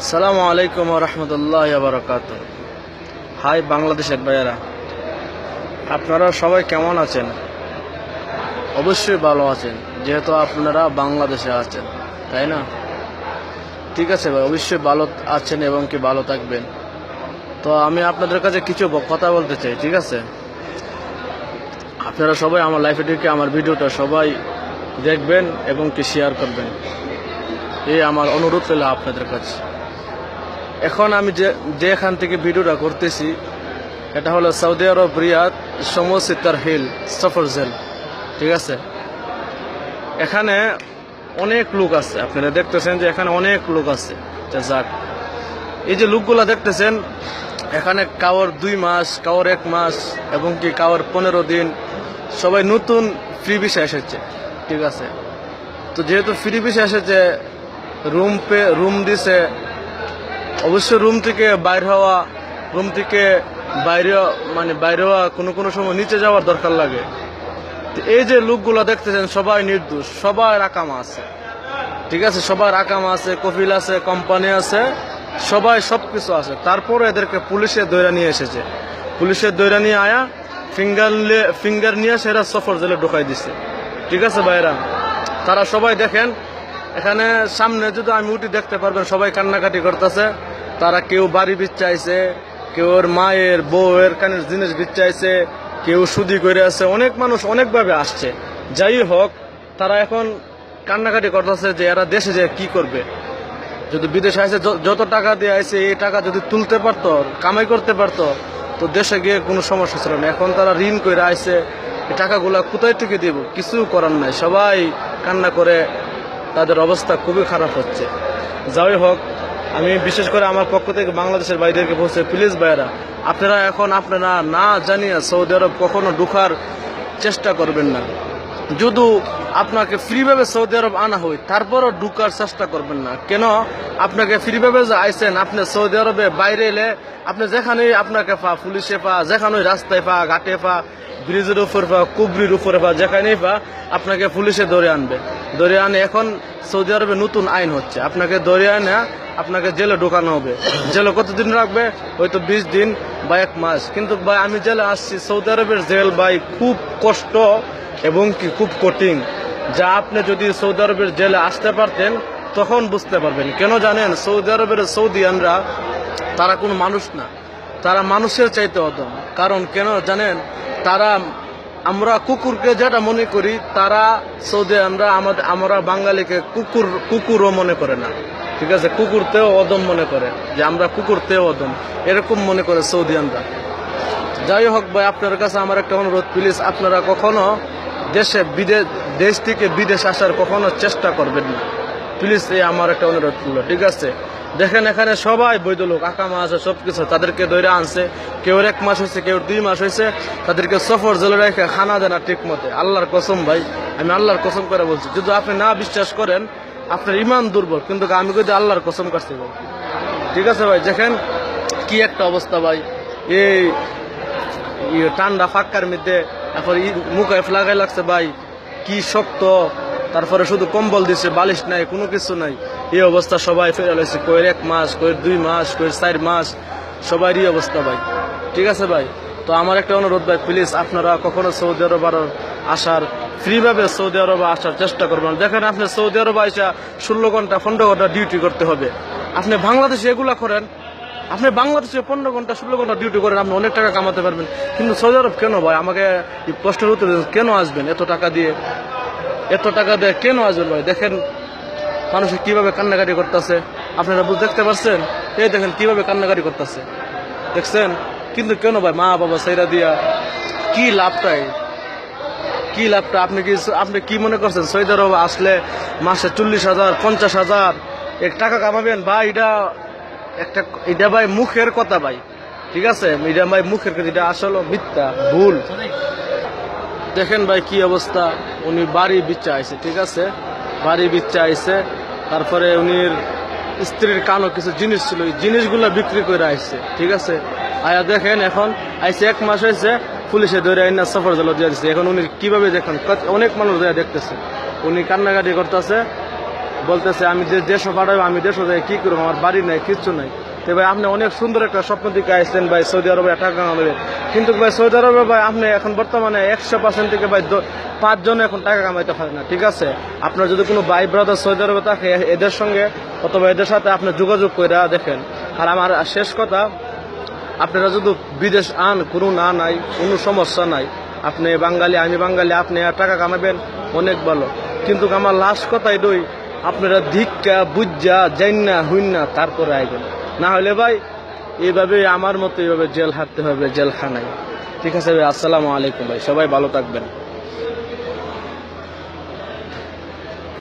আসসালামু আলাইকুম ওয়া রাহমাতুল্লাহি ওয়া বারাকাতুহু। হাই বাংলাদেশের ভাইয়েরা, আপনারা সবাই কেমন আছেন? অবশ্যই ভালো আছেন, যেহেতু আপনারা বাংলাদেশে আছেন, তাই না? ঠিক আছে ভাই, অবশ্যই ভালো আছেন এবং কি ভালো থাকবেন। তো আমি আপনাদের কাছে কিছু কথা বলতে চাই, ঠিক আছে? আপনারা সবাই আমার লাইফে ঢুকে আমার ভিডিওটা সবাই দেখবেন এবং কি শেয়ার করবেন, এই আমার অনুরোধ রইল আপনাদের কাছে। এখন আমি যেখান থেকে ভিডিওটা করতেছি এটা হলো সৌদি আরব রিয়াদ সমসিতার হিল সফর জেল, ঠিক আছে? এখানে অনেক লোক আছে, আপনারা দেখতেছেন যে এখানে অনেক লোক আছে। যাক, এই যে লোকগুলা দেখতেছেন, এখানে কাওয়ার 2 মাস, কাওয়ার 1 মাস এবং কি কাওয়ার 15 দিন, সবাই নতুন ফ্রি ভিসা এসেছে, ঠিক আছে? তো যেহেতু ফ্রি ভিসা এসেছে, রুম দিছে, অবশ্য রুম থেকে বাইরে হওয়া বাইরে হওয়া কোনো সময় নিচে যাওয়ার দরকার লাগে। এই যে লোকগুলো দেখতেছেন সবাই নির্দোষ, সবাই আকামা আছে, ঠিক আছে? সবার আকামা আছে, কফিল আছে, কোম্পানি আছে, সবাই সবকিছু আছে। তারপরে এদেরকে পুলিশে দৈরা নিয়ে এসেছে, পুলিশের দৈরা নিয়ে আয়া ফিঙ্গার নিয়ে সেরা সফর জেলে ঢোকাই দিছে, ঠিক আছে ভাইরা? তারা সবাই দেখেন, এখানে সামনে যদি আমি উঠি দেখতে পারবেন সবাই কান্নাকাটি করতেছে। তারা কেউ বাড়ি বিচ্ছাইছে, কেউ ওর মায়ের বউয়ের কানের জিনিস বিচ্ছাইছে, কেউ সুদি করে আছে, অনেক মানুষ অনেকভাবে আসছে। যাই হোক, তারা এখন কান্নাকাটি করতেছে যে এরা দেশে যে কি করবে। যদি বিদেশে আসে, যত টাকা দিয়ে আসে এই টাকা যদি তুলতে পারতো, কামাই করতে পারতো, তো দেশে গিয়ে কোনো সমস্যা ছিল না। এখন তারা ঋণ করে আসছে, এই টাকাগুলা কোথায় থেকে দিব, কিছু করার নাই। সবাই কান্না করে, তাদের অবস্থা খুবই খারাপ হচ্ছে। যাই হোক, আমি বিশেষ করে আমার পক্ষ থেকে বাংলাদেশের ভাইদেরকে বলছি, প্লিজ ভাইয়েরা, আপনারা না জানিয়ে সৌদি আরব কখনো ঢোকার চেষ্টা করবেন না। যদি আপনাকে ফ্রিভাবে সৌদি আরব আনা হয়, তারপরও ঢুকার চেষ্টা করবেন না। কেন? আপনাকে ফ্রিভাবে যে আইসেন, আপনি সৌদি আরবে বাইরে এলে আপনি যেখানেই আপনাকে পুলিশে যেখানেই রাস্তায় ঘাটে ব্রিজের উপর কুবরির উপরে যেখানেই আপনাকে পুলিশে ধরে আনে। এখন সৌদি আরবে নতুন আইন হচ্ছে, আপনাকে ধরে আনে আপনাকে জেলে ঢোকানো হবে। জেলে কতদিন রাখবে? হয়তো 20 দিন বা 1 মাস। কিন্তু ভাই, আমি জেলে আসছি, সৌদি আরবের জেল ভাই খুব কষ্ট এবং কি খুব কঠিন। যা আপনি যদি সৌদি আরবের জেলে আসতে পারতেন তখন বুঝতে পারবেন। কেন জানেন? সৌদি আরবের সৌদিয়ানরা তারা কোনো মানুষ না, তারা মানুষের চাইতে অদম। কারণ কেন জানেন? আমরা কুকুরকে যেটা মনে করি, তারা আমরা বাঙালিকে কুকুরও মনে করে না, ঠিক আছে? কুকুরতেও অদম মনে করে, যে আমরা কুকুরতেও অদম, এরকম মনে করে সৌদিয়ানরা। যাই হোক ভাই, আপনার কাছে আমার একটা অনুরোধ, প্লিজ আপনারা কখনো দেশ থেকে বিদেশ আসার কখনো চেষ্টা করবেন না, প্লিজ। এই আমার একটা অনুরোধ ছিল, ঠিক আছে? দেখেন, এখানে সবাই বৈধ লোক, আকামা আছে, সবকিছু। তাদেরকে ধরে আনছে, কেউ 1 মাস হয়েছে, কেউ 2 মাস হয়েছে, তাদেরকে সফর জেলে রেখে খানা দেয় না ঠিক মতে। আল্লাহর কসম ভাই, আমি আল্লাহর কসম করে বলছি, যদি আপনি না বিশ্বাস করেন, আপনার ইমান দুর্বল, কিন্তু আমি যদি আল্লাহর কসম করছি ভাই, ঠিক আছে ভাই? দেখেন কি একটা অবস্থা ভাই, এই ঠান্ডা ফাঁকার মধ্যে এখন মুখে লাগাই লাগছে ভাই, কি শক্ত। তারপরে শুধু কম্বল দিছে, বালিশ নাই, কোনো কিছু নাই। এই অবস্থা সবাই ফেরে লাইছে, কয়ের 1 মাস, কয়ের 2 মাস, কয়ের 4 মাস, সবারই অবস্থা ভাই, ঠিক আছে ভাই? তো আমার একটা অনুরোধ ভাই, প্লিজ আপনারা কখনো সৌদি আরব আসার ফ্রিভাবে সৌদি আরবে আসার চেষ্টা করবেন। দেখেন, আপনি সৌদি আরবে আসা 16 ঘন্টা 15 ঘন্টা ডিউটি করতে হবে। আপনি বাংলাদেশে এগুলা করেন, আপনি বাংলাদেশে 15 ঘন্টা 16 ঘন্টা ডিউটি করেন, আপনি অনেক টাকা কামাতে পারবেন। কিন্তু সৌদি আরব কেন ভাই? আমাকে এই প্রশ্নের উত্তর দিন, কেন আসবেন এত টাকা দিয়ে কেন আসবেন ভাই? দেখেন মানুষ কিভাবে কান্নাকাটি করতেছে, আপনারা দেখতে পাচ্ছেন? এই দেখেন কিভাবে কান্নাকাটি করতেছে, দেখছেন? কিন্তু কেন ভাই? মা বাবা সাইরা দিয়া কি লাভটা? আপনি কি মনে করছেন সৌদি আরব আসলে মাসে 40,000 50,000 টাকা কামাবেন ভাই? এটা ভাই মুখের কথা ভাই, ঠিক আছে? এটা ভাই মুখের কথা, এটা আসলে মিথ্যা, ভুল। দেখেন ভাই কি অবস্থা, উনি বাড়ি বিচ্ছা আইছে, ঠিক আছে? বাড়ি বিচ্ছা আইছে, তারপরে উনির স্ত্রীর কানো কিছু জিনিস ছিল, এই জিনিসগুলো বিক্রি করে আইছে, ঠিক আছে? আয়া দেখেন, এখন আইছে 1 মাস হয়েছে, পুলিশে ধরে আইনা সফর জেলে দিয়ে দিচ্ছে। এখন উনি কিভাবে দেখেন, অনেক মানুষ দেখতেছে, উনি কান্নাকাটি করতেছে, বলতেছে আমি দেশও পাঠাবো, আমি দেশও যাই কি করবো, আমার বাড়ি নাই, কিচ্ছু নাই। তো ভাই আপনি অনেক সুন্দর একটা স্বপ্ন দিকে আসছেন ভাই, সৌদি আরবে টাকা কামাবেন। কিন্তু ভাই সৌদি আরবে ভাই আপনি এখন বর্তমানে 100% থেকে ভাই 5 জন এখন টাকা কামাইতে পারে না, ঠিক আছে? আপনার যদি কোনো ভাই ব্রাদার সৌদি আরবে থাকে, এদের সঙ্গে অথবা এদের সাথে আপনি যোগাযোগ করে দেখেন। আর আমার শেষ কথা, আপনারা যদি বিদেশ আন, কোনো নাই, কোনো সমস্যা নাই। আপনি বাঙালি, আমি বাঙালি, আপনি টাকা কামাবেন, অনেক ভালো। কিন্তু আমার লাস্ট কথা এটাই, আপনারা ধিক্কা বুঝা জাইন্না হুইন্না তারপরে আইবেন, না হলে ভাই এইভাবে আমার মতো এইভাবে জেল হাঁটতে হবে, জেলখানায়। ঠিক আছে ভাই, আসসালামু আলাইকুম ভাই, সবাই ভালো থাকবেন।